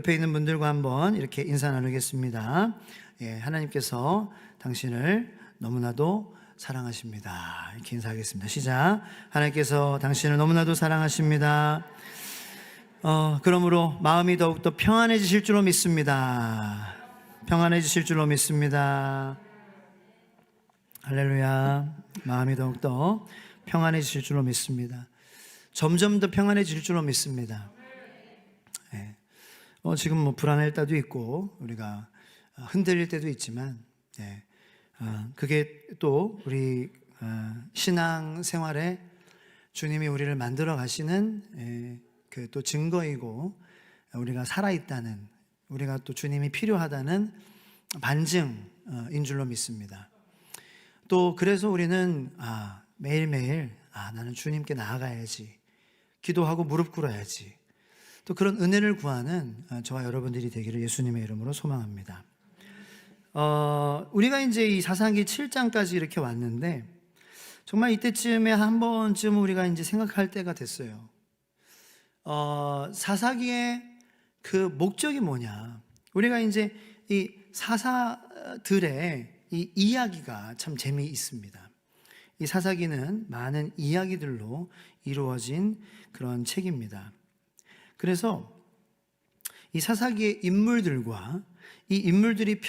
옆에 있는 분들과 한번 이렇게 인사 나누겠습니다. 예, 하나님께서 당신을 너무나도 사랑하십니다. 이렇게 인사하겠습니다. 시작. 하나님께서 당신을 너무나도 사랑하십니다. 그러므로 마음이 더욱더 평안해지실 줄로 믿습니다. 평안해지실 줄로 믿습니다. 할렐루야. 마음이 더욱더 평안해지실 줄로 믿습니다. 점점 더 평안해질 줄로 믿습니다. 예. 지금 뭐 불안할 때도 있고 우리가 흔들릴 때도 있지만, 예. 그게 또 우리 신앙 생활에 주님이 우리를 만들어 가시는 그 또 증거이고, 우리가 살아있다는, 우리가 또 주님이 필요하다는 반증인 줄로 믿습니다. 또 그래서 우리는 매일매일 나는 주님께 나아가야지, 기도하고 무릎 꿇어야지, 또 그런 은혜를 구하는 저와 여러분들이 되기를 예수님의 이름으로 소망합니다. 우리가 이제 이 사사기 7장까지 이렇게 왔는데, 정말 이때쯤에 한 번쯤 우리가 이제 생각할 때가 됐어요. 사사기의 그 목적이 뭐냐? 우리가 이제 이 사사들의 이 이야기가 참 재미있습니다. 이 사사기는 많은 이야기들로 이루어진 그런 책입니다. 그래서 이 사사기의 인물들과 이 인물들이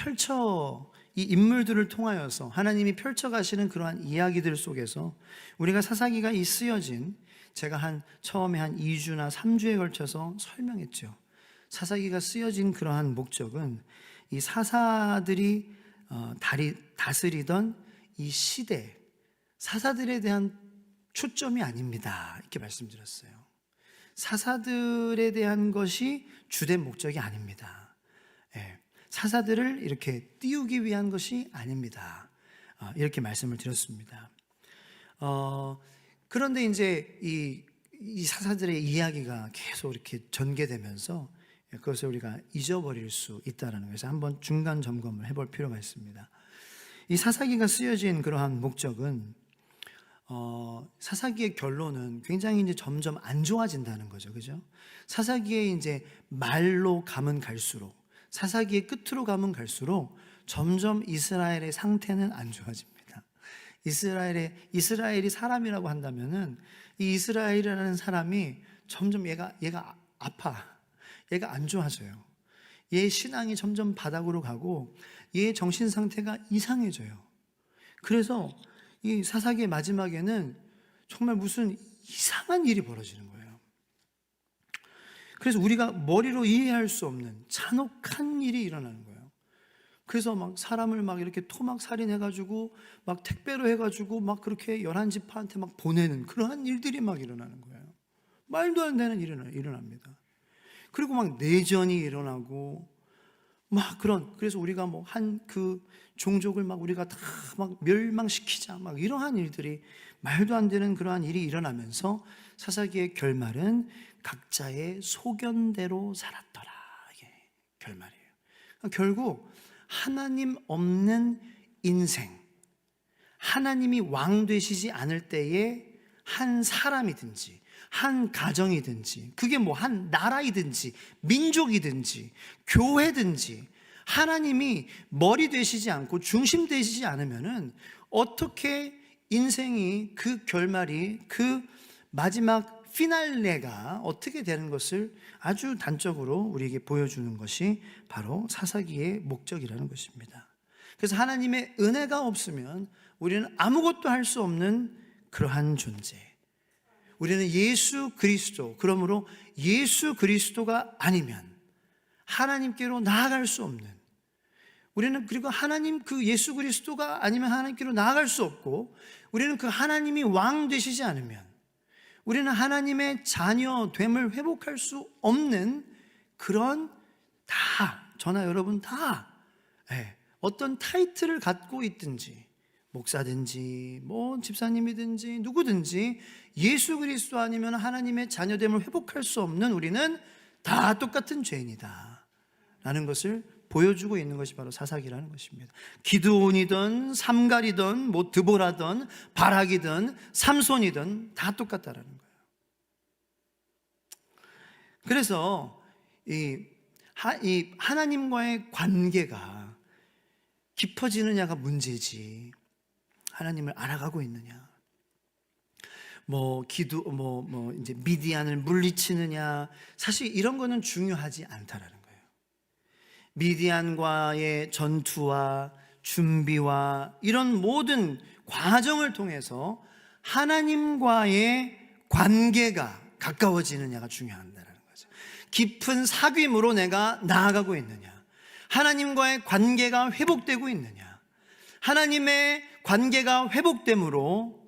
이 인물들을 통하여서 하나님이 펼쳐가시는 그러한 이야기들 속에서 우리가 사사기가 이 쓰여진, 제가 처음에 한 2주나 3주에 걸쳐서 설명했죠. 사사기가 쓰여진 그러한 목적은 이 사사들이 다스리던 이 시대, 사사들에 대한 초점이 아닙니다. 이렇게 말씀드렸어요. 사사들에 대한 것이 주된 목적이 아닙니다. 예. 사사들을 이렇게 띄우기 위한 것이 아닙니다. 이렇게 말씀을 드렸습니다. 그런데 이제 이 사사들의 이야기가 계속 이렇게 전개되면서 그것을 우리가 잊어버릴 수 있다는 것에서 한번 중간 점검을 해볼 필요가 있습니다. 이 사사기가 쓰여진 그러한 목적은, 사사기의 결론은 굉장히 이제 점점 안 좋아진다는 거죠. 그죠? 사사기의 이제 말로 가면 갈수록, 사사기의 끝으로 가면 갈수록 점점 이스라엘의 상태는 안 좋아집니다. 이스라엘이 사람이라고 한다면은, 이 이스라엘이라는 사람이 점점 얘가 아파. 얘가 안 좋아져요. 얘의 신앙이 점점 바닥으로 가고 얘의 정신 상태가 이상해져요. 그래서 이 사사기의 마지막에는 정말 무슨 이상한 일이 벌어지는 거예요. 그래서 우리가 머리로 이해할 수 없는 잔혹한 일이 일어나는 거예요. 그래서 막 사람을 막 이렇게 토막 살인해가지고 막 택배로 해가지고 막 그렇게 11지파한테 막 보내는 그러한 일들이 막 일어나는 거예요. 말도 안 되는 일이 일어납니다. 그리고 막 내전이 일어나고 막 그래서 우리가 뭐 그 종족을 막 우리가 다 막 멸망시키자, 막 이러한 일들이, 말도 안 되는 그러한 일이 일어나면서 사사기의 결말은 각자의 소견대로 살았더라. 이게 결말이에요. 결국 하나님 없는 인생, 하나님이 왕 되시지 않을 때에 한 사람이든지 한 가정이든지, 그게 뭐 한 나라이든지 민족이든지 교회든지, 하나님이 머리 되시지 않고 중심 되시지 않으면은 어떻게 인생이, 그 결말이, 그 마지막 피날레가 어떻게 되는 것을 아주 단적으로 우리에게 보여주는 것이 바로 사사기의 목적이라는 것입니다. 그래서 하나님의 은혜가 없으면 우리는 아무것도 할 수 없는 그러한 존재, 우리는 예수 그리스도, 그러므로 예수 그리스도가 아니면 하나님께로 나아갈 수 없는, 우리는 그리고 하나님 그 예수 그리스도가 아니면 하나님께로 나아갈 수 없고, 우리는 그 하나님이 왕 되시지 않으면 우리는 하나님의 자녀됨을 회복할 수 없는 그런, 저나 여러분 다 어떤 타이틀을 갖고 있든지, 목사든지 뭐 집사님이든지 누구든지 예수 그리스도 아니면 하나님의 자녀됨을 회복할 수 없는 우리는 다 똑같은 죄인이다 라는 것을 보여주고 있는 것이 바로 사사기라는 것입니다. 기드온이든 삼갈이든 뭐 드보라든 바락이든 삼손이든 다 똑같다라는 거예요. 그래서 이 이 하나님과의 관계가 깊어지느냐가 문제지, 하나님을 알아가고 있느냐, 이제 미디안을 물리치느냐, 사실 이런 거는 중요하지 않다라는 거예요. 미디안과의 전투와 준비와 이런 모든 과정을 통해서 하나님과의 관계가 가까워지느냐가 중요하다는 거죠. 깊은 사귐으로 내가 나아가고 있느냐, 하나님과의 관계가 회복되고 있느냐, 하나님의 관계가 회복됨으로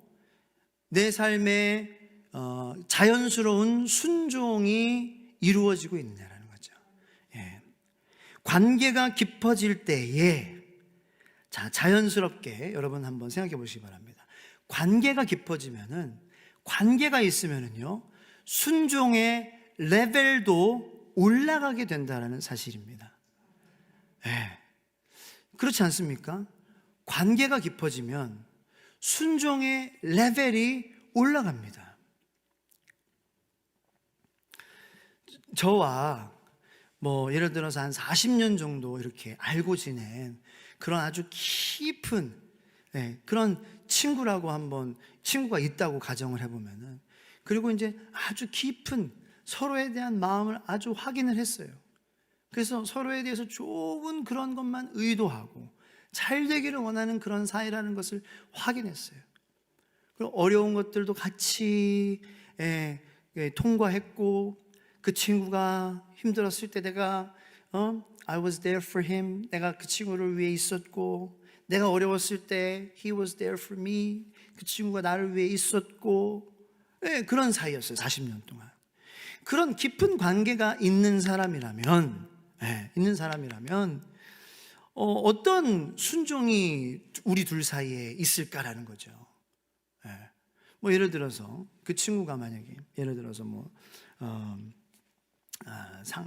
내 삶에 자연스러운 순종이 이루어지고 있느냐라는 거죠. 예. 관계가 깊어질 때에, 자연스럽게 여러분 한번 생각해 보시기 바랍니다. 관계가 깊어지면은, 관계가 있으면은요, 순종의 레벨도 올라가게 된다는 사실입니다. 예. 그렇지 않습니까? 관계가 깊어지면 순종의 레벨이 올라갑니다. 저와 예를 들어서 한 40년 정도 이렇게 알고 지낸 그런 아주 깊은 그런 친구가 있다고 가정을 해보면은, 그리고 이제 아주 깊은 서로에 대한 마음을 아주 확인을 했어요. 그래서 서로에 대해서 좋은 그런 것만 의도하고 잘 되기를 원하는 그런 사이라는 것을 확인했어요. 그리고 어려운 것들도 같이 통과했고, 그 친구가 힘들었을 때 내가 I was there for him, 내가 그 친구를 위해 있었고, 내가 어려웠을 때 he was there for me, 그 친구가 나를 위해 있었고, 그런 사이였어요. 40년 동안. 그런 깊은 관계가 있는 사람이라면 어떤 순종이 우리 둘 사이에 있을까라는 거죠. 예를 들어서 그 친구가 만약에 예를 들어서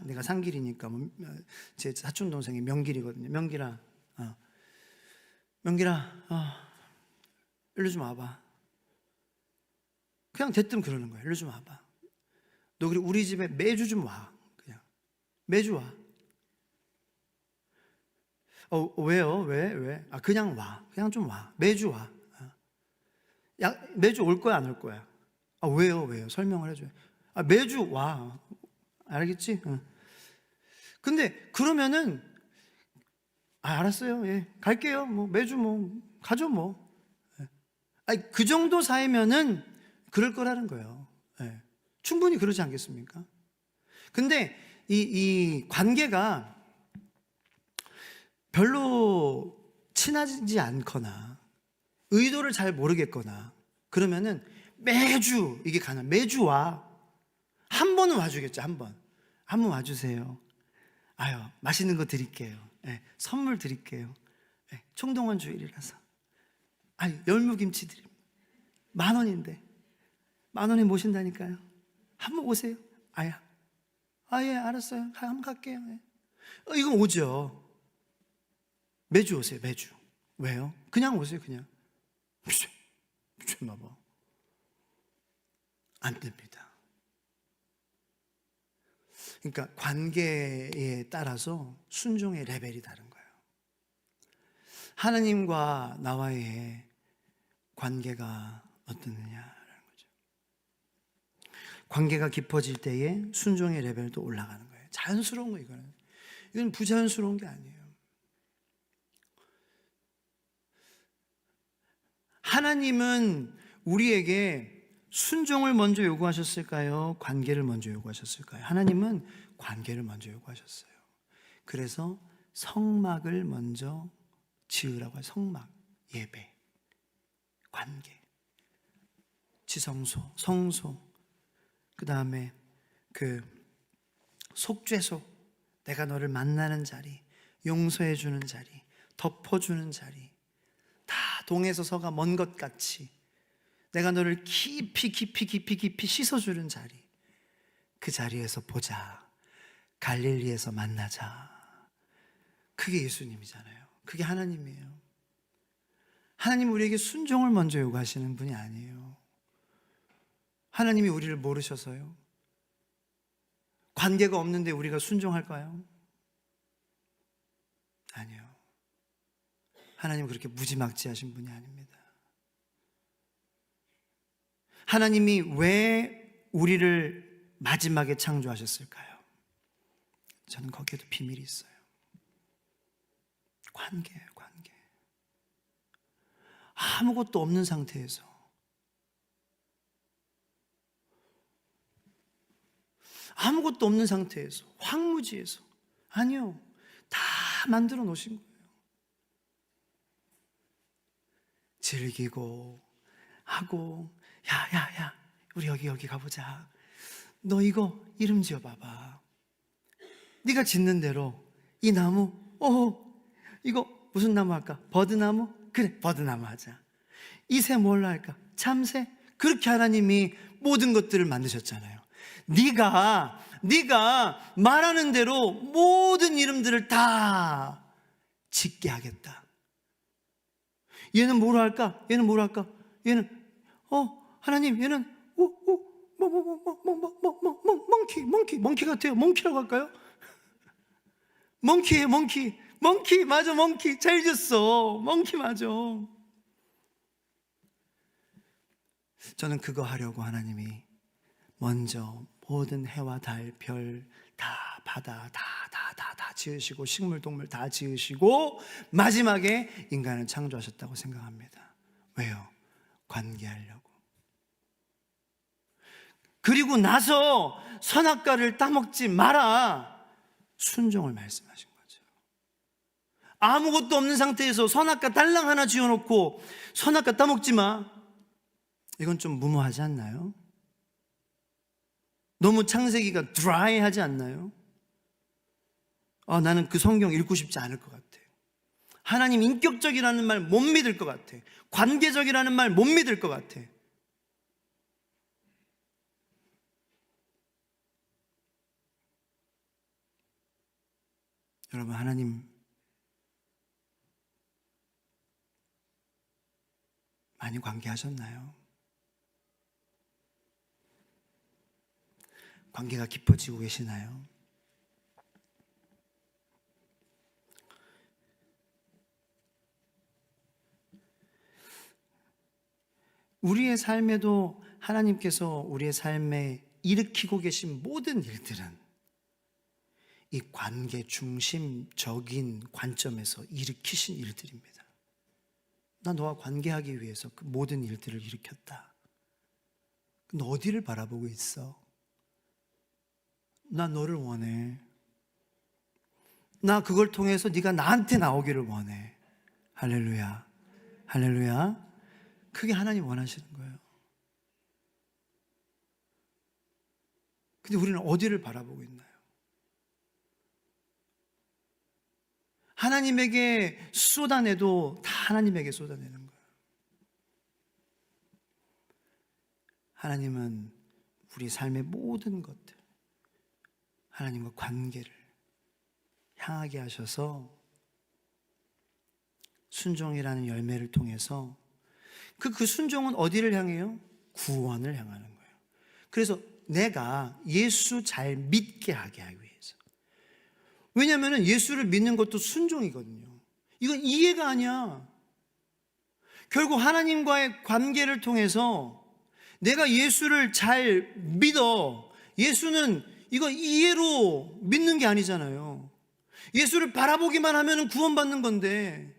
내가 상길이니까 제 사촌 동생이 명길이거든요. 명길아, 일로 좀 와봐. 그냥 대뜸 그러는 거예요. 일로 좀 와봐. 너 그리고 우리 집에 매주 좀 와. 그냥 매주 와. 왜요? 왜? 그냥 와. 그냥 좀 와. 매주 와. 매주 올 거야, 안 올 거야? 왜요? 설명을 해줘요. 매주 와. 알겠지? 근데 그러면은 알았어요. 예, 갈게요. 매주 가죠 그 정도 사이면은 그럴 거라는 거예요. 예, 충분히 그러지 않겠습니까? 근데 이 관계가 별로 친하지 않거나 의도를 잘 모르겠거나 그러면은 매주 이게 가능. 매주 와. 한 번은 와주겠죠. 한 번 와주세요. 맛있는 거 드릴게요. 선물 드릴게요. 총동원 주일이라서 열무김치 드립니다. 10,000원인데 10,000원에 모신다니까요. 한번 오세요. 예, 알았어요. 한번 갈게요. 이건 오죠. 매주 오세요. 매주. 왜요? 그냥 오세요. 그냥. 미쳤나봐. 안 됩니다. 그러니까 관계에 따라서 순종의 레벨이 다른 거예요. 하나님과 나와의 관계가 어떠느냐라는 거죠. 관계가 깊어질 때에 순종의 레벨도 올라가는 거예요. 자연스러운 거 이건 부자연스러운 게 아니에요. 하나님은 우리에게 순종을 먼저 요구하셨을까요? 관계를 먼저 요구하셨을까요? 하나님은 관계를 먼저 요구하셨어요. 그래서 성막을 먼저 지으라고 해요. 성막, 예배, 관계, 지성소, 성소, 그 다음에 그 속죄소, 내가 너를 만나는 자리, 용서해 주는 자리, 덮어주는 자리, 다 동에서 서가 먼 것 같이 내가 너를 깊이 씻어주는 자리, 그 자리에서 보자, 갈릴리에서 만나자. 그게 예수님이잖아요. 그게 하나님이에요. 하나님 우리에게 순종을 먼저 요구하시는 분이 아니에요. 하나님이 우리를 모르셔서요? 관계가 없는데 우리가 순종할까요? 아니요. 하나님은 그렇게 무지막지하신 분이 아닙니다. 하나님이 왜 우리를 마지막에 창조하셨을까요? 저는 거기에도 비밀이 있어요. 관계예요, 관계. 아무것도 없는 상태에서, 아무것도 없는 상태에서, 황무지에서, 아니요, 다 만들어 놓으신 거예요. 즐기고 하고, 야 우리 여기 가보자. 너 이거 이름 지어봐봐. 네가 짓는 대로 이 나무, 이거 무슨 나무 할까? 버드나무? 그래, 버드나무 하자. 이 새 뭘로 할까? 참새? 그렇게 하나님이 모든 것들을 만드셨잖아요. 네가 말하는 대로 모든 이름들을 다 짓게 하겠다. 얘는 뭐로 할까? 얘는 뭐로 할까? 얘는 하나님, 얘는 멍키 같아요. 멍키라고 할까요? 멍키예요, 멍키 맞아, 멍키 잘 지었어. 멍키 맞아. 저는 그거 하려고 하나님이 먼저 모든 해와 달, 별, 다 바다 다 지으시고 식물, 동물 다 지으시고 마지막에 인간을 창조하셨다고 생각합니다. 왜요? 관계하려고. 그리고 나서 선악과를 따먹지 마라, 순종을 말씀하신 거죠. 아무것도 없는 상태에서 선악과 달랑 하나 지어놓고 선악과 따먹지 마, 이건 좀 무모하지 않나요? 너무 창세기가 드라이하지 않나요? 나는 그 성경 읽고 싶지 않을 것 같아. 하나님 인격적이라는 말 못 믿을 것 같아. 관계적이라는 말 못 믿을 것 같아. 여러분, 하나님 많이 관계하셨나요? 관계가 깊어지고 계시나요? 우리의 삶에도 하나님께서 우리의 삶에 일으키고 계신 모든 일들은 이 관계 중심적인 관점에서 일으키신 일들입니다. 나 너와 관계하기 위해서 그 모든 일들을 일으켰다. 너 어디를 바라보고 있어? 나 너를 원해. 나 그걸 통해서 네가 나한테 나오기를 원해. 할렐루야, 할렐루야. 그게 하나님 원하시는 거예요. 근데 우리는 어디를 바라보고 있나요? 하나님에게 쏟아내도 다 하나님에게 쏟아내는 거예요. 하나님은 우리 삶의 모든 것들, 하나님과 관계를 향하게 하셔서 순종이라는 열매를 통해서 그 순종은 어디를 향해요? 구원을 향하는 거예요. 그래서 내가 예수 잘 믿게 하게 하기 위해서. 왜냐하면 예수를 믿는 것도 순종이거든요. 이건 이해가 아니야. 결국 하나님과의 관계를 통해서 내가 예수를 잘 믿어. 예수는 이거 이해로 믿는 게 아니잖아요. 예수를 바라보기만 하면 구원받는 건데,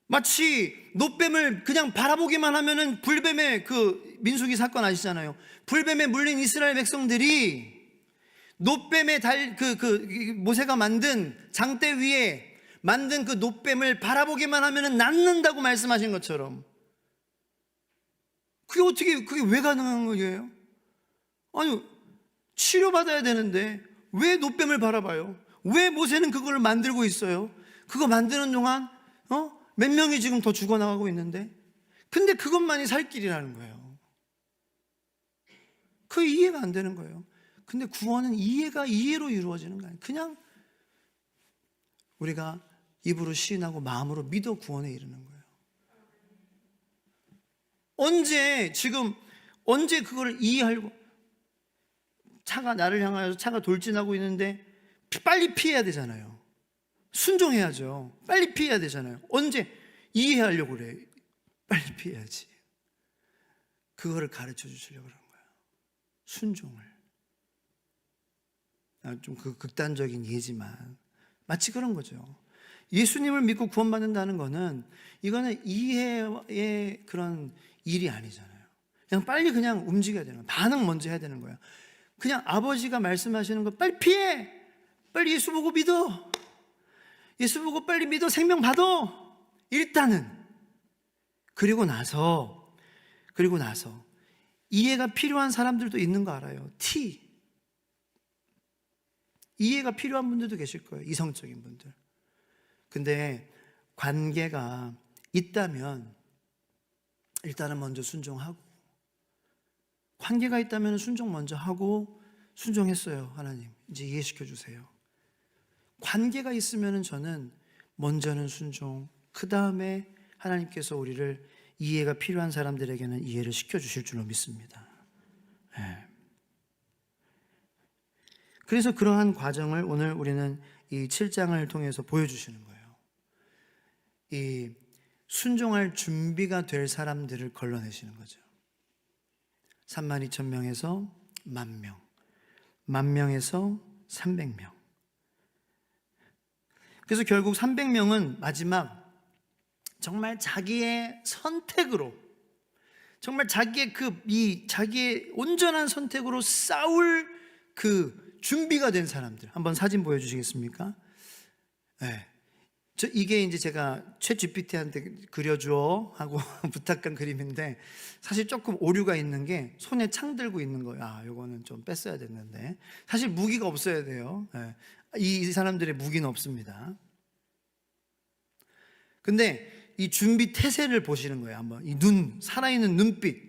마치 노뱀을 그냥 바라보기만 하면은 불뱀의 그 민수기 사건 아시잖아요. 불뱀에 물린 이스라엘 백성들이 노뱀의 모세가 만든 장대 위에 만든 그 노뱀을 바라보기만 하면은 낫는다고 말씀하신 것처럼, 그게 왜 가능한 거예요? 아니, 치료받아야 되는데 왜 노뱀을 바라봐요? 왜 모세는 그걸 만들고 있어요? 그거 만드는 동안 몇 명이 지금 더 죽어나가고 있는데, 근데 그것만이 살 길이라는 거예요. 그게 이해가 안 되는 거예요. 근데 구원은 이해로 이루어지는 거예요. 그냥 우리가 입으로 시인하고 마음으로 믿어 구원에 이르는 거예요. 언제 그걸 이해하고, 차가 나를 향하여서 차가 돌진하고 있는데 빨리 피해야 되잖아요. 순종해야죠. 빨리 피해야 되잖아요. 언제 이해하려고 그래. 빨리 피해야지. 그거를 가르쳐 주시려고 그런 거예요. 순종을. 좀 그 극단적인 예지만 마치 그런 거죠. 예수님을 믿고 구원받는다는 거는 이거는 이해의 그런 일이 아니잖아요. 그냥 빨리 그냥 움직여야 되는 거예요. 반응 먼저 해야 되는 거예요. 그냥 아버지가 말씀하시는 거 빨리 피해. 빨리 예수 보고 믿어. 예수 보고 빨리 믿어. 생명 받아. 일단은. 그리고 나서 이해가 필요한 사람들도 있는 거 알아요. 이해가 필요한 분들도 계실 거예요. 이성적인 분들. 근데 관계가 있다면 일단은 먼저 순종하고, 관계가 있다면 순종 먼저 하고, 순종했어요. 하나님 이제 이해시켜 주세요. 관계가 있으면 저는 먼저는 순종, 그 다음에 하나님께서 우리를 이해가 필요한 사람들에게는 이해를 시켜주실 줄로 믿습니다. 네. 그래서 그러한 과정을 오늘 우리는 이 7장을 통해서 보여주시는 거예요. 이 순종할 준비가 될 사람들을 걸러내시는 거죠. 32,000명에서 10,000명, 10,000명에서 300명. 그래서 결국 300명은 마지막 정말 자기의 선택으로, 정말 자기의 온전한 선택으로 싸울 그 준비가 된 사람들. 한번 사진 보여주시겠습니까? 네. 이게 이제 제가 챗 GPT한테 그려줘 하고 부탁한 그림인데, 사실 조금 오류가 있는 게 손에 창 들고 있는 거예요. 요거는 좀 뺐어야 됐는데, 사실 무기가 없어야 돼요. 네. 이 사람들의 무기는 없습니다. 근데 이 준비 태세를 보시는 거예요. 한번 이 눈, 살아있는 눈빛,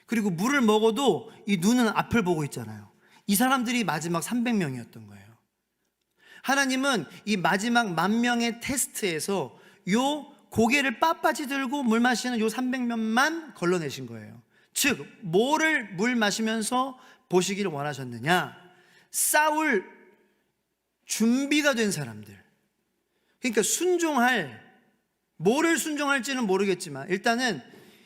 그리고 물을 먹어도 이 눈은 앞을 보고 있잖아요. 이 사람들이 마지막 300명이었던 거예요. 하나님은 이 마지막 10,000명의 테스트에서 요 고개를 빳빳이 들고 물 마시는 요 300명만 걸러내신 거예요. 즉, 뭐를 물 마시면서 보시기를 원하셨느냐? 싸울 준비가 된 사람들. 그러니까 뭐를 순종할지는 모르겠지만 일단은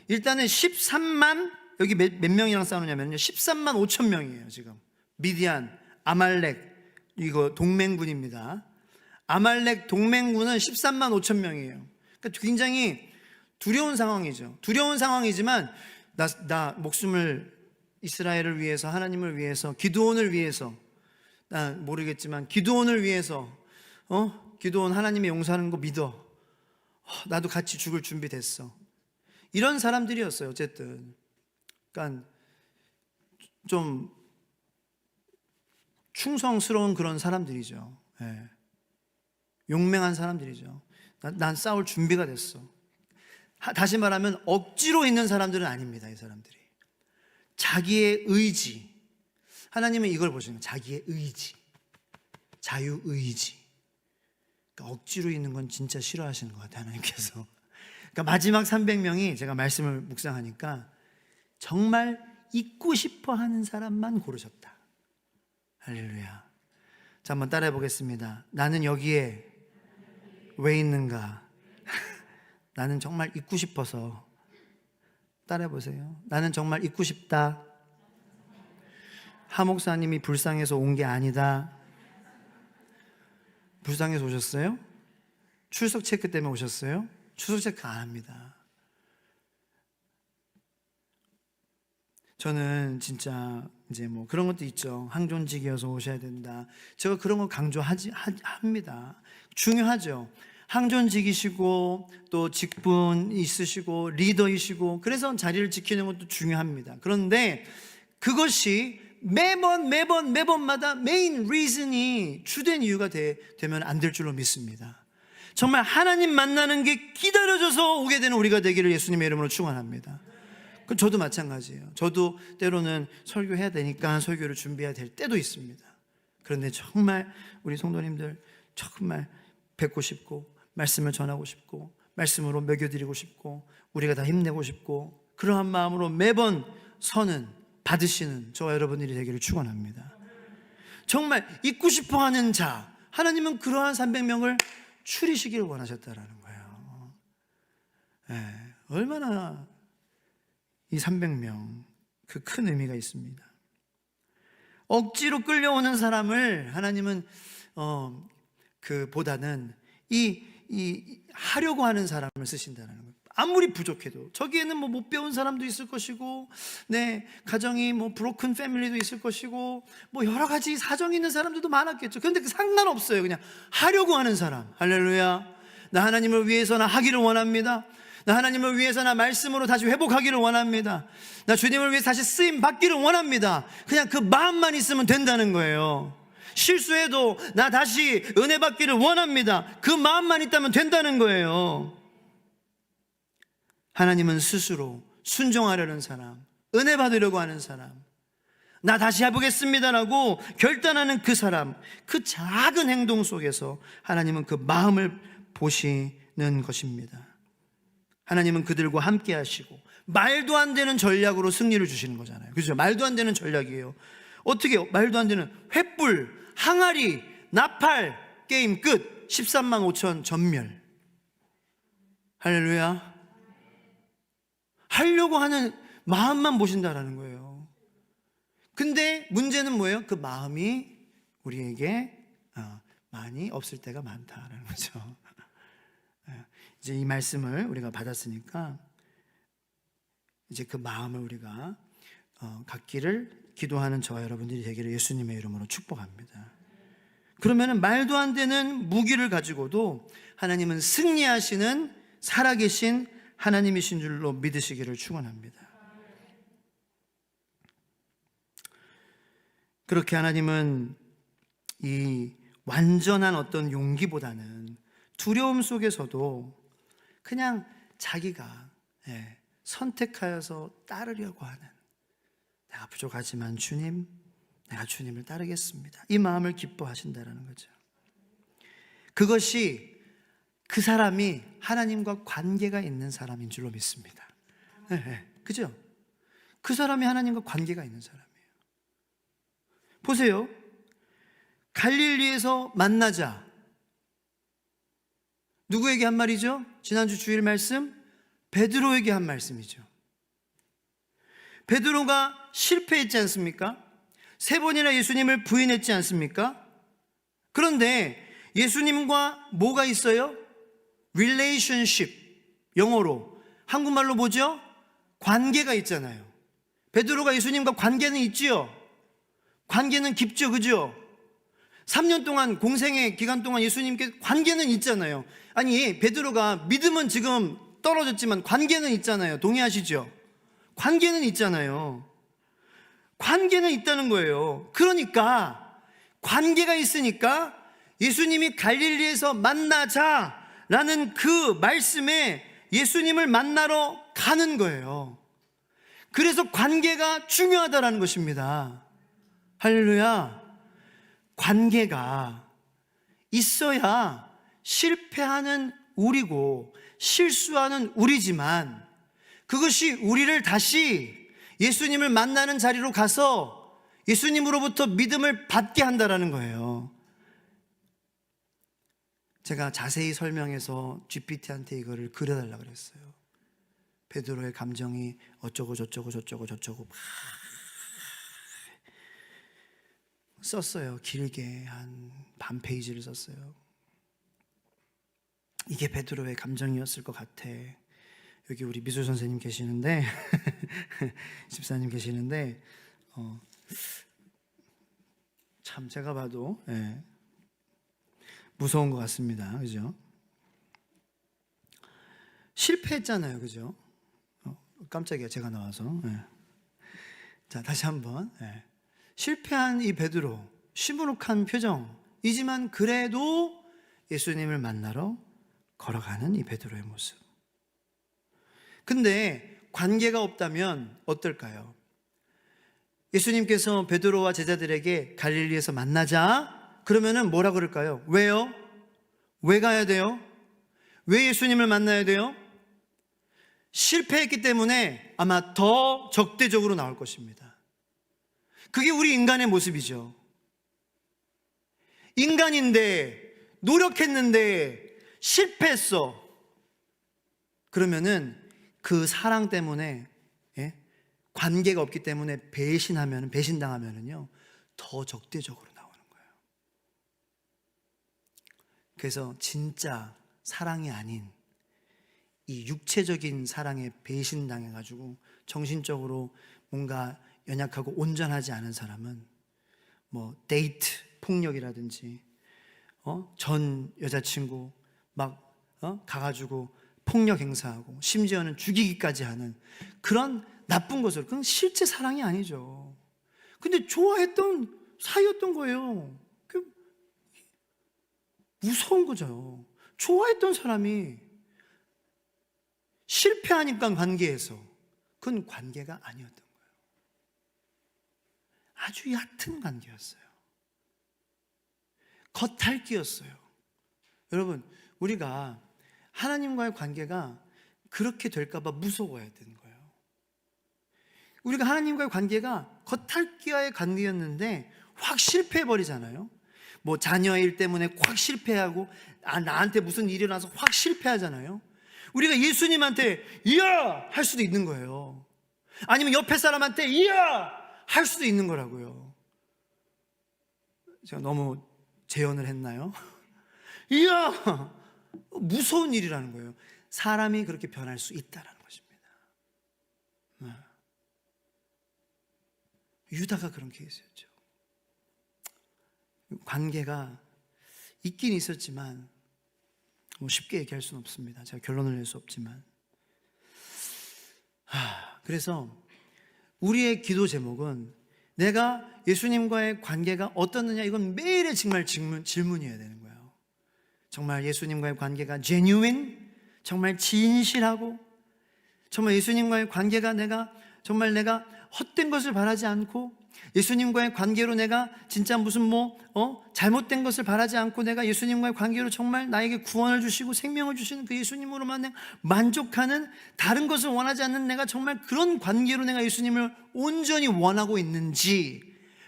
13만, 여기 몇 명이랑 싸우느냐면요, 13만 5천 명이에요. 지금 미디안, 아말렉, 이거 동맹군입니다. 아말렉 동맹군은 13만 5천 명이에요. 그러니까 굉장히 두려운 상황이죠. 두려운 상황이지만 나 목숨을 이스라엘을 위해서, 하나님을 위해서, 기드온을 위해서, 나 모르겠지만 기드온을 위해서, 기드온 하나님의 용서하는 거 믿어. 나도 같이 죽을 준비 됐어. 이런 사람들이었어요. 어쨌든 그러니까 좀 충성스러운 그런 사람들이죠. 네. 용맹한 사람들이죠. 난 싸울 준비가 됐어. 다시 말하면 억지로 있는 사람들은 아닙니다. 이 사람들이 자기의 의지, 하나님은 이걸 보시는 거예요. 자기의 의지, 자유의지. 그러니까 억지로 있는 건 진짜 싫어하시는 것 같아요, 하나님께서. 그러니까 마지막 300명이 제가 말씀을 묵상하니까 정말 있고 싶어 하는 사람만 고르셨다. 할렐루야. 자, 한번 따라해 보겠습니다. 나는 여기에 왜 있는가? 나는 정말 있고 싶어서. 따라해 보세요. 나는 정말 있고 싶다. 하 목사님이 불쌍해서 온 게 아니다. 불쌍해서 오셨어요? 출석 체크 때문에 오셨어요? 출석 체크 안 합니다. 저는 진짜 이제 뭐 그런 것도 있죠. 항존직이어서 오셔야 된다. 제가 그런 거 합니다. 중요하죠. 항존직이시고 또 직분 있으시고 리더이시고, 그래서 자리를 지키는 것도 중요합니다. 그런데 그것이 매번마다 메인 리즌이 주된 이유가 되면 안 될 줄로 믿습니다. 정말 하나님 만나는 게 기다려져서 오게 되는 우리가 되기를 예수님의 이름으로 축원합니다. 저도 마찬가지예요. 저도 때로는 설교해야 되니까 설교를 준비해야 될 때도 있습니다. 그런데 정말 우리 성도님들 정말 뵙고 싶고, 말씀을 전하고 싶고, 말씀으로 먹여드리고 싶고, 우리가 다 힘내고 싶고, 그러한 마음으로 매번 서는, 받으시는 저와 여러분들이 되기를 축원합니다. 정말 잊고 싶어 하는 자, 하나님은 그러한 300명을 추리시기를 원하셨다라는 거예요. 얼마나 이 300명, 그 큰 의미가 있습니다. 억지로 끌려오는 사람을 하나님은 보다는 하려고 하는 사람을 쓰신다는 거예요. 아무리 부족해도 저기에는 못 배운 사람도 있을 것이고, 가정이 브로큰 패밀리도 있을 것이고, 여러 가지 사정이 있는 사람들도 많았겠죠. 그런데 상관없어요. 그냥 하려고 하는 사람. 할렐루야. 나 하나님을 위해서 나 하기를 원합니다. 나 하나님을 위해서 나 말씀으로 다시 회복하기를 원합니다. 나 주님을 위해서 다시 쓰임 받기를 원합니다. 그냥 그 마음만 있으면 된다는 거예요. 실수해도 나 다시 은혜 받기를 원합니다. 그 마음만 있다면 된다는 거예요. 하나님은 스스로 순종하려는 사람, 은혜 받으려고 하는 사람, 나 다시 해보겠습니다라고 결단하는 그 사람, 그 작은 행동 속에서 하나님은 그 마음을 보시는 것입니다. 하나님은 그들과 함께 하시고 말도 안 되는 전략으로 승리를 주시는 거잖아요. 그죠? 말도 안 되는 전략이에요. 어떻게 말도 안 되는 횃불, 항아리, 나팔, 게임 끝. 13만 5천 전멸. 할렐루야. 하려고 하는 마음만 보신다라는 거예요. 근데 문제는 뭐예요? 그 마음이 우리에게 많이 없을 때가 많다라는 거죠. 이제 이 말씀을 우리가 받았으니까 이제 그 마음을 우리가 갖기를 기도하는 저와 여러분들이 되기를 예수님의 이름으로 축복합니다. 그러면은 말도 안 되는 무기를 가지고도 하나님은 승리하시는 살아계신 하나님이신 줄로 믿으시기를 축원합니다. 그렇게 하나님은 이 완전한 어떤 용기보다는 두려움 속에서도 그냥 자기가 선택하여서 따르려고 하는, 내가 부족하지만 주님, 내가 주님을 따르겠습니다, 이 마음을 기뻐하신다는 거죠. 그것이 그 사람이 하나님과 관계가 있는 사람인 줄로 믿습니다. 그죠? 그 사람이 하나님과 관계가 있는 사람이에요. 보세요. 갈릴리에서 만나자. 누구에게 한 말이죠? 지난주 주일 말씀, 베드로에게 한 말씀이죠. 베드로가 실패했지 않습니까? 3번이나 예수님을 부인했지 않습니까? 그런데 예수님과 뭐가 있어요? relationship, 영어로 한국말로 뭐죠? 관계가 있잖아요. 베드로가 예수님과 관계는 있지요. 관계는 깊죠, 그죠? 3년 동안 공생의 기간 동안 예수님께 관계는 있잖아요. 아니, 베드로가 믿음은 지금 떨어졌지만 관계는 있잖아요. 동의하시죠? 관계는 있잖아요. 관계는 있다는 거예요. 그러니까 관계가 있으니까 예수님이 갈릴리에서 만나자라는 그 말씀에 예수님을 만나러 가는 거예요. 그래서 관계가 중요하다라는 것입니다. 할렐루야. 관계가 있어야 실패하는 우리고 실수하는 우리지만, 그것이 우리를 다시 예수님을 만나는 자리로 가서 예수님으로부터 믿음을 받게 한다라는 거예요. 제가 자세히 설명해서 GPT한테 이거를 그려달라고 그랬어요. 베드로의 감정이 어쩌고 저쩌고 막 썼어요. 길게 한 반 페이지를 썼어요. 이게 베드로의 감정이었을 것 같아. 여기 우리 미술 선생님 계시는데 집사님 계시는데 참 제가 봐도 무서운 것 같습니다. 그죠? 실패했잖아요. 그죠? 깜짝이야, 제가 나와서. 자, 다시 한번. 실패한 이 베드로, 시무룩한 표정이지만 그래도 예수님을 만나러 걸어가는 이 베드로의 모습. 근데 관계가 없다면 어떨까요? 예수님께서 베드로와 제자들에게 갈릴리에서 만나자 그러면은 뭐라 그럴까요? 왜요? 왜 가야 돼요? 왜 예수님을 만나야 돼요? 실패했기 때문에 아마 더 적대적으로 나올 것입니다. 그게 우리 인간의 모습이죠. 인간인데 노력했는데 실패했어. 그러면은 그 사랑 때문에, 예? 관계가 없기 때문에 배신당하면은요 더 적대적으로 나오는 거예요. 그래서 진짜 사랑이 아닌 이 육체적인 사랑에 배신당해가지고 정신적으로 뭔가 연약하고 온전하지 않은 사람은 뭐 데이트 폭력이라든지 전 여자친구 막 가가지고 폭력 행사하고 심지어는 죽이기까지 하는 그런 나쁜 것으로, 그건 실제 사랑이 아니죠. 근데 좋아했던 사이였던 거예요. 그 무서운 거죠. 좋아했던 사람이 실패하니까 관계에서, 그건 관계가 아니었던 거예요. 아주 얕은 관계였어요. 겉핥기였어요. 여러분, 우리가 하나님과의 관계가 그렇게 될까봐 무서워야 되는 거예요. 우리가 하나님과의 관계가 겉핥기와의 관계였는데 확 실패해버리잖아요. 뭐 자녀의 일 때문에 확 실패하고, 나한테 무슨 일이 일어나서 확 실패하잖아요. 우리가 예수님한테 이야 할 수도 있는 거예요. 아니면 옆에 사람한테 이야 할 수도 있는 거라고요. 제가 너무 재연을 했나요? 이야, 무서운 일이라는 거예요. 사람이 그렇게 변할 수 있다는 것입니다. 유다가 그런 케이스였죠. 관계가 있긴 있었지만 뭐 쉽게 얘기할 수는 없습니다. 제가 결론을 낼 수 없지만, 그래서 우리의 기도 제목은 내가 예수님과의 관계가 어떻느냐, 이건 매일의 정말 질문이어야 되는 거예요. 정말 예수님과의 관계가 genuine, 정말 진실하고, 정말 예수님과의 관계가 내가 헛된 것을 바라지 않고, 예수님과의 관계로 내가 진짜 무슨 잘못된 것을 바라지 않고, 내가 예수님과의 관계로 정말 나에게 구원을 주시고 생명을 주시는 그 예수님으로만 내가 만족하는, 다른 것을 원하지 않는 내가 정말 그런 관계로 내가 예수님을 온전히 원하고 있는지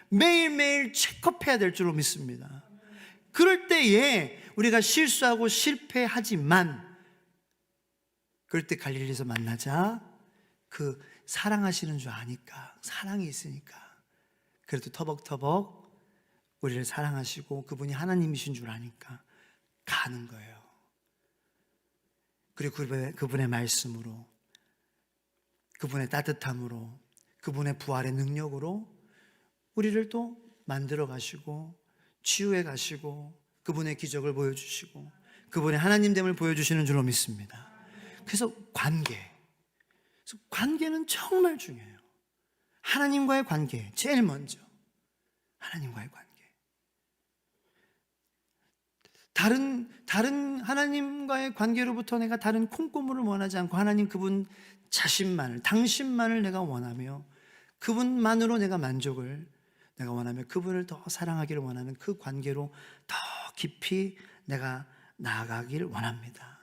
매일매일 체크해야 될 줄로 믿습니다. 그럴 때에 우리가 실수하고 실패하지만, 그럴 때 갈릴리에서 만나자 그 사랑하시는 줄 아니까, 사랑이 있으니까 그래도 터벅터벅 우리를 사랑하시고 그분이 하나님이신 줄 아니까 가는 거예요. 그리고 그분의 말씀으로, 그분의 따뜻함으로, 그분의 부활의 능력으로 우리를 또 만들어 가시고 치유해 가시고 그분의 기적을 보여주시고 그분의 하나님됨을 보여주시는 줄로 믿습니다. 그래서 관계는 정말 중요해요. 하나님과의 관계, 제일 먼저 하나님과의 관계. 다른 하나님과의 관계로부터 내가 다른 콩고물을 원하지 않고, 하나님 그분 자신만을, 당신만을 내가 원하며 그분만으로 내가 만족을 내가 원하며 그분을 더 사랑하기를 원하는 그 관계로 더 깊이 내가 나아가기를 원합니다.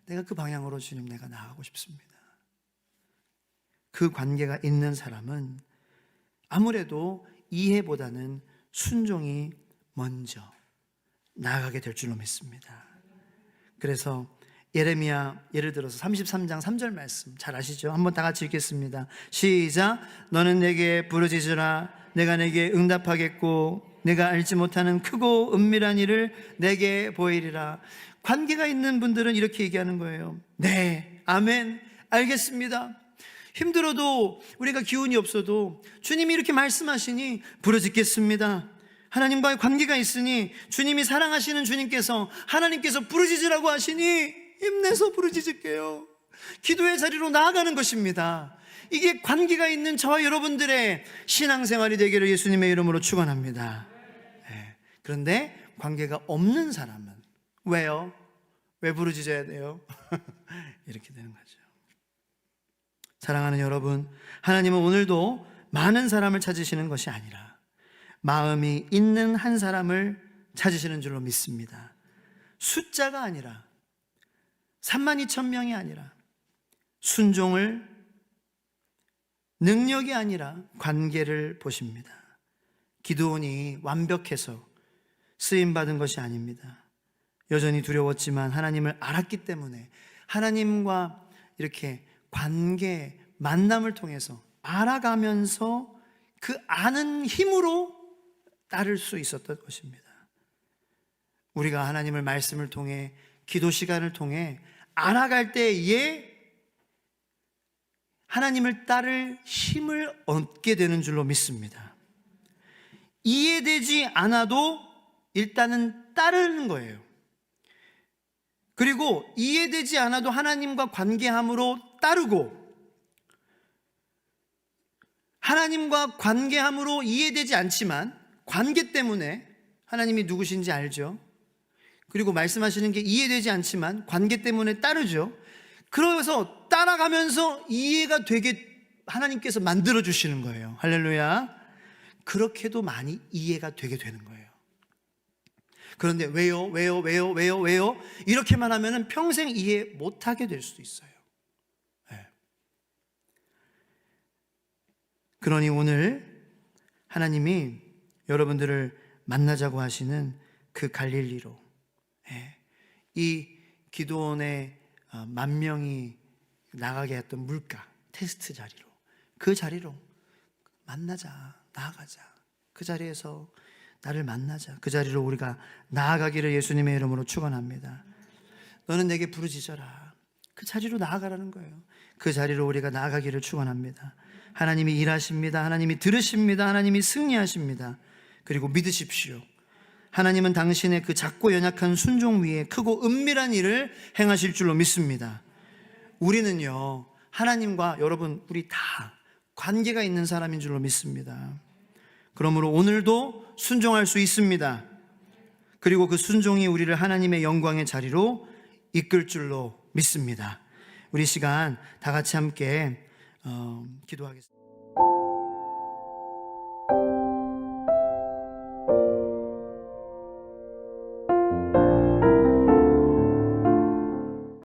내가 그 방향으로 주님, 내가 나아가고 싶습니다. 그 관계가 있는 사람은 아무래도 이해보다는 순종이 먼저 나아가게 될 줄로 믿습니다. 그래서 예레미야, 예를 들어서 33장 3절 말씀 잘 아시죠? 한번 다 같이 읽겠습니다. 시작. 너는 내게 부르짖으라. 내가 내게 응답하겠고 내가 알지 못하는 크고 은밀한 일을 내게 보이리라. 관계가 있는 분들은 이렇게 얘기하는 거예요. 네, 아멘, 알겠습니다. 힘들어도, 우리가 기운이 없어도 주님이 이렇게 말씀하시니 부르짖겠습니다. 하나님과의 관계가 있으니 주님이 사랑하시는 주님께서, 하나님께서 부르짖으라고 하시니 힘내서 부르짖을게요. 기도의 자리로 나아가는 것입니다. 이게 관계가 있는 저와 여러분들의 신앙생활이 되기를 예수님의 이름으로 축원합니다. 네. 그런데 관계가 없는 사람은 왜요? 왜 부르짖어야 돼요? 이렇게 되는 거죠. 사랑하는 여러분, 하나님은 오늘도 많은 사람을 찾으시는 것이 아니라 마음이 있는 한 사람을 찾으시는 줄로 믿습니다. 숫자가 아니라, 32,000명이 아니라, 순종을, 능력이 아니라 관계를 보십니다. 기드온이 완벽해서 쓰임받은 것이 아닙니다. 여전히 두려웠지만 하나님을 알았기 때문에 하나님과 이렇게 관계, 만남을 통해서 알아가면서 그 아는 힘으로 따를 수 있었던 것입니다. 우리가 하나님을 말씀을 통해 기도 시간을 통해 알아갈 때에 하나님을 따를 힘을 얻게 되는 줄로 믿습니다. 이해되지 않아도 일단은 따르는 거예요. 그리고 이해되지 않아도 하나님과 관계함으로 따르고, 하나님과 관계함으로 이해되지 않지만 관계 때문에 하나님이 누구신지 알죠. 그리고 말씀하시는 게 이해되지 않지만 관계 때문에 따르죠. 그러면서 따라가면서 이해가 되게 하나님께서 만들어 주시는 거예요. 할렐루야. 그렇게도 많이 이해가 되게 되는 거예요. 그런데 왜요? 이렇게만 하면 평생 이해 못하게 될 수도 있어요. 네. 그러니 오늘 하나님이 여러분들을 만나자고 하시는 그 갈릴리로, 이 기드온의 10,000명이 나가게 했던 물가 테스트 자리로, 그 자리로 만나자, 나아가자. 그 자리에서 나를 만나자. 그 자리로 우리가 나아가기를 예수님의 이름으로 축원합니다. 너는 내게 부르짖어라. 그 자리로 나아가라는 거예요. 그 자리로 우리가 나아가기를 축원합니다. 하나님이 일하십니다. 하나님이 들으십니다. 하나님이 승리하십니다. 그리고 믿으십시오. 하나님은 당신의 그 작고 연약한 순종 위에 크고 은밀한 일을 행하실 줄로 믿습니다. 우리는요, 하나님과 여러분 우리 다 관계가 있는 사람인 줄로 믿습니다. 그러므로 오늘도 순종할 수 있습니다. 그리고 그 순종이 우리를 하나님의 영광의 자리로 이끌 줄로 믿습니다. 우리 시간 다 같이 함께 기도하겠습니다.